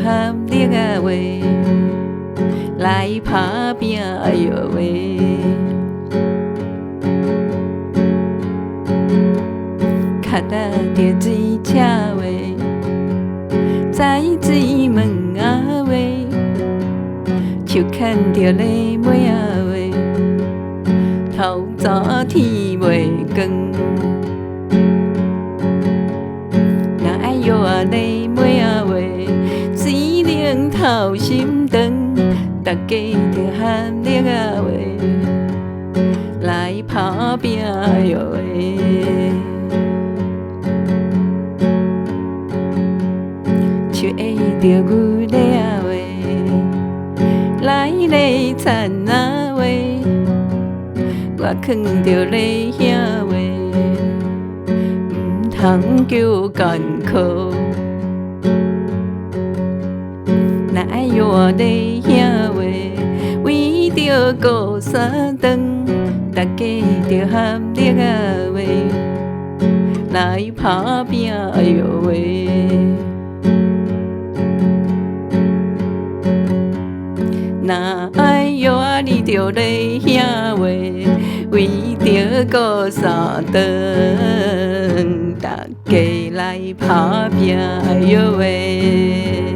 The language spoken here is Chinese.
合力啊喂，来打拼哎呦喂。脚踏着水车喂，在水门啊喂，手牵着个妹啊喂，透早天袂光。若爱约啊个妹啊喂，水冷透心肠，大家着合力啊喂，来打拼哎呦喂。手握着牛犁啊喂，来犁田啊喂，我扛着犁兄喂，唔通叫艰苦。若爱约犁兄喂，为着过三顿，大家着合力啊喂，来打拼哎呦喂。若爱约你着犁兄喂，为着过三顿，大家来打拼哎呦喂。